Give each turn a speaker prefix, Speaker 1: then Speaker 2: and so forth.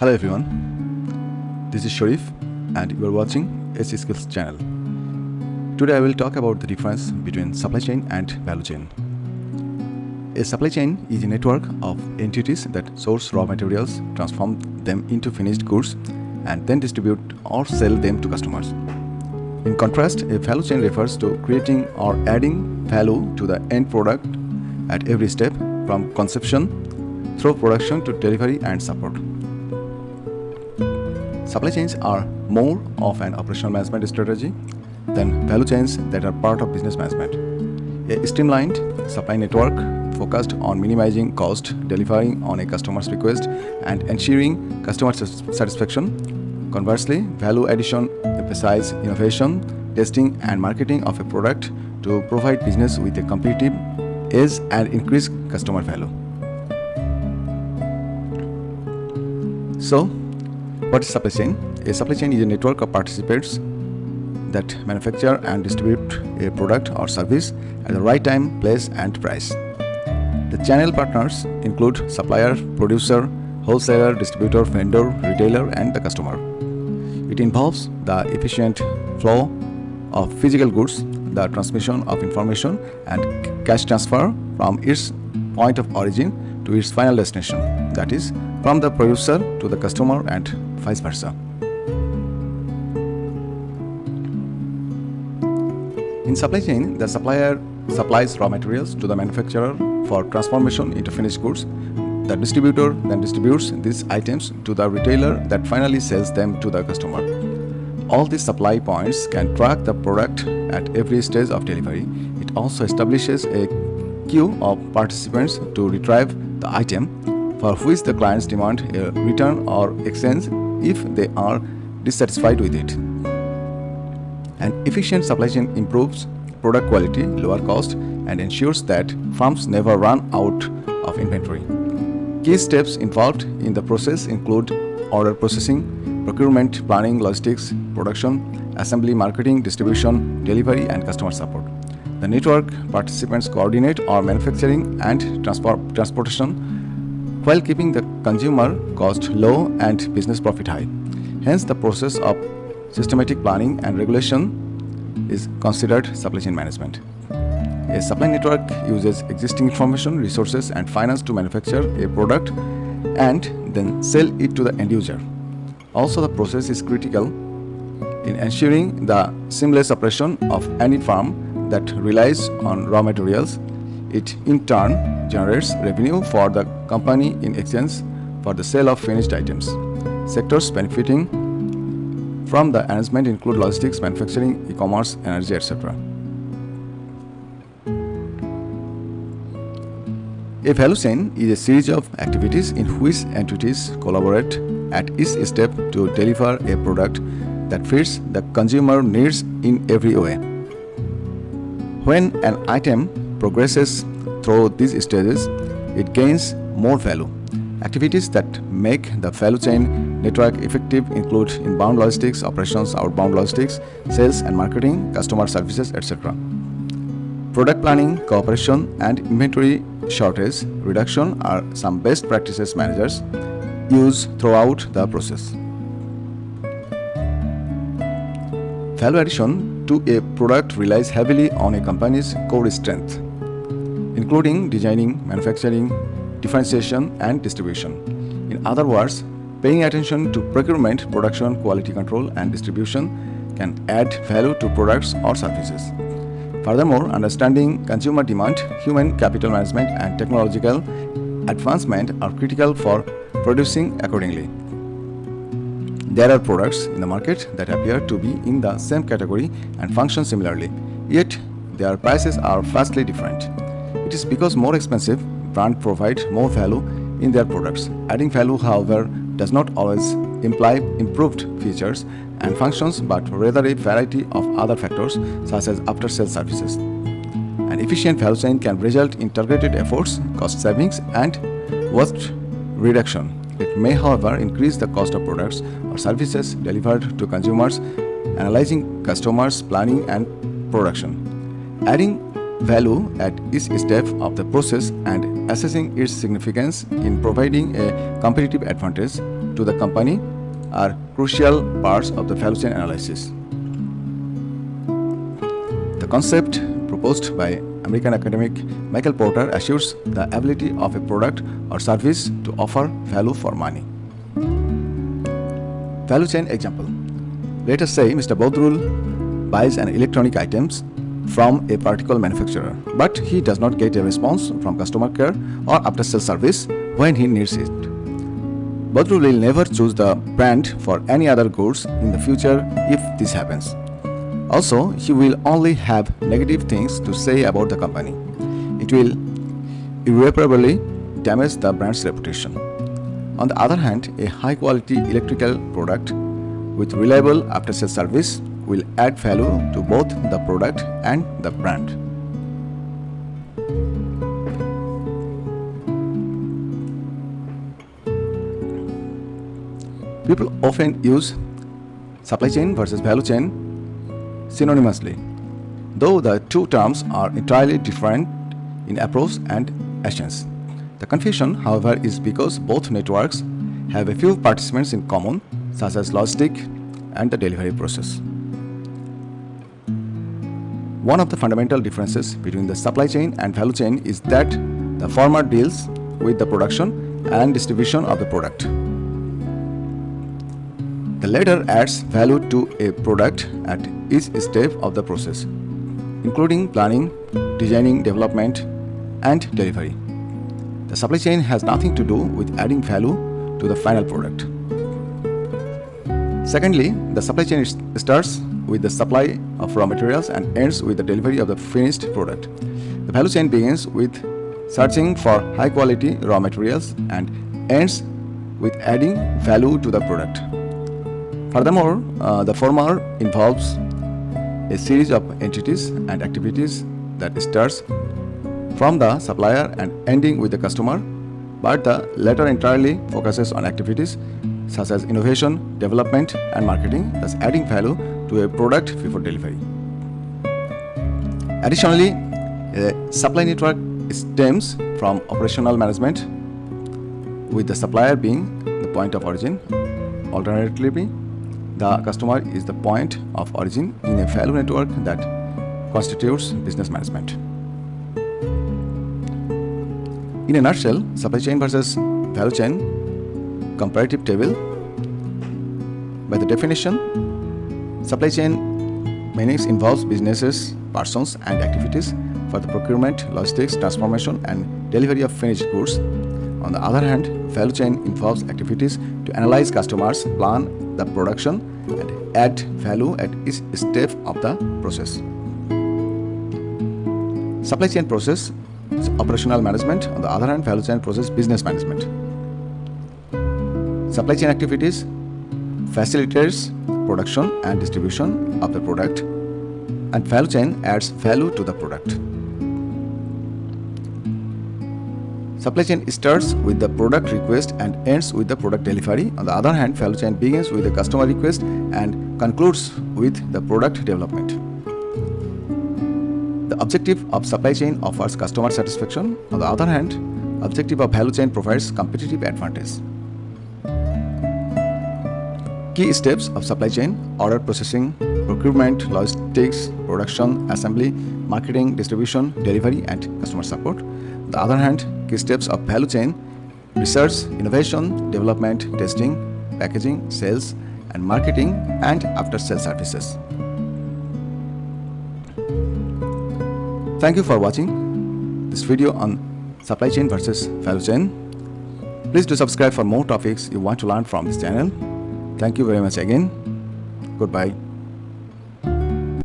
Speaker 1: Hello everyone, this is Sharif and you are watching SC Skills channel. Today I will talk about the difference between supply chain and value chain. A supply chain is a network of entities that source raw materials, transform them into finished goods and then distribute or sell them to customers. In contrast, a value chain refers to creating or adding value to the end product at every step from conception through production to delivery and support. Supply chains are more of an operational management strategy than value chains that are part of business management. A streamlined supply network focused on minimizing cost, delivering on a customer's request, and ensuring customer satisfaction. Conversely, value addition emphasizes innovation, testing, and marketing of a product to provide business with a competitive edge and increase customer value. So, what is supply chain? A supply chain is a network of participants that manufacture and distribute a product or service at the right time, place, and price. The channel partners include supplier, producer, wholesaler, distributor, vendor, retailer, and the customer. It involves the efficient flow of physical goods, the transmission of information, and cash transfer from its point of origin to its final destination, that is, from the producer to the customer and vice versa. In supply chain, the supplier supplies raw materials to the manufacturer for transformation into finished goods. The distributor then distributes these items to the retailer that finally sells them to the customer. All these supply points can track the product at every stage of delivery. It also establishes a queue of participants to retrieve the item for which the clients demand a return or exchange if they are dissatisfied with it. An efficient supply chain improves product quality, lower cost, and ensures that firms never run out of inventory. Key steps involved in the process include order processing, procurement, planning, logistics, production, assembly, marketing, distribution, delivery, and customer support. The network participants coordinate our manufacturing and transportation while keeping the consumer cost low and business profit high. Hence, the process of systematic planning and regulation is considered supply chain management. A supply network uses existing information, resources, and finance to manufacture a product and then sell it to the end user. Also, the process is critical in ensuring the seamless operation of any firm that relies on raw materials. It in turn generates revenue for the company in exchange for the sale of finished items. Sectors benefiting from the arrangement include logistics, manufacturing, e-commerce, energy, etc. A value chain is a series of activities in which entities collaborate at each step to deliver a product that fits the consumer needs in every way. When an item progresses through these stages, it gains more value. Activities that make the value chain network effective include inbound logistics, operations, outbound logistics, sales and marketing, customer services, etc. Product planning, cooperation, and inventory shortage reduction are some best practices managers use throughout the process. Value addition to a product relies heavily on a company's core strength, including designing, manufacturing, differentiation, and distribution. In other words, paying attention to procurement, production, quality control, and distribution can add value to products or services. Furthermore, understanding consumer demand, human capital management, and technological advancement are critical for producing accordingly. There are products in the market that appear to be in the same category and function similarly, yet their prices are vastly different. It is because more expensive brands provide more value in their products. Adding value, however, does not always imply improved features and functions, but rather a variety of other factors such as after-sales services. An efficient value chain can result in targeted efforts, cost savings, and waste reduction. It may, however, increase the cost of products or services delivered to consumers, analyzing customers, planning, and production. Adding value at each step of the process and assessing its significance in providing a competitive advantage to the company are crucial parts of the value chain analysis. The concept proposed by American academic Michael Porter assures the ability of a product or service to offer value for money. Value chain example. Let us say Mr. Bodrul buys an electronic items from a particular manufacturer, but he does not get a response from customer care or after sales service when he needs it. Bodrul will never choose the brand for any other goods in the future if this happens. Also, he will only have negative things to say about the company. It will irreparably damage the brand's reputation. On the other hand, a high-quality electrical product with reliable after-sales service will add value to both the product and the brand. People often use supply chain versus value chain synonymously, though the two terms are entirely different in approach and essence. The confusion, however, is because both networks have a few participants in common, such as logistics and the delivery process. One of the fundamental differences between the supply chain and value chain is that the former deals with the production and distribution of the product. The latter adds value to a product at each step of the process, including planning, designing, development, and delivery. The supply chain has nothing to do with adding value to the final product. Secondly, the supply chain starts with the supply of raw materials and ends with the delivery of the finished product. The value chain begins with searching for high quality raw materials and ends with adding value to the product. Furthermore, the former involves a series of entities and activities that starts from the supplier and ending with the customer, but the latter entirely focuses on activities such as innovation, development, and marketing, thus adding value to a product before delivery. Additionally, a supply network stems from operational management, with the supplier being the point of origin. Alternatively, the customer is the point of origin in a value network that constitutes business management. In a nutshell, supply chain versus value chain comparative table. By the definition, supply chain meanings involves businesses, persons, and activities for the procurement, logistics, transformation, and delivery of finished goods. On the other hand, value chain involves activities to analyze customers, plan the production, and add value at each step of the process. Supply chain process is operational management. On the other hand, value chain process business management. Supply chain activities facilitates production and distribution of the product, and value chain adds value to the product. Supply chain starts with the product request and ends with the product delivery. On the other hand, value chain begins with the customer request and concludes with the product development. The objective of supply chain offers customer satisfaction. On the other hand, objective of value chain provides competitive advantage. Key steps of supply chain: order processing, procurement, logistics, production, assembly, marketing, distribution, delivery, and customer support. On the other hand, key steps of value chain: research, innovation, development, testing, packaging, sales, and marketing, and after-sales services. Thank you for watching this video on supply chain versus value chain. Please do subscribe for more topics you want to learn from this channel. Thank you very much again. Goodbye.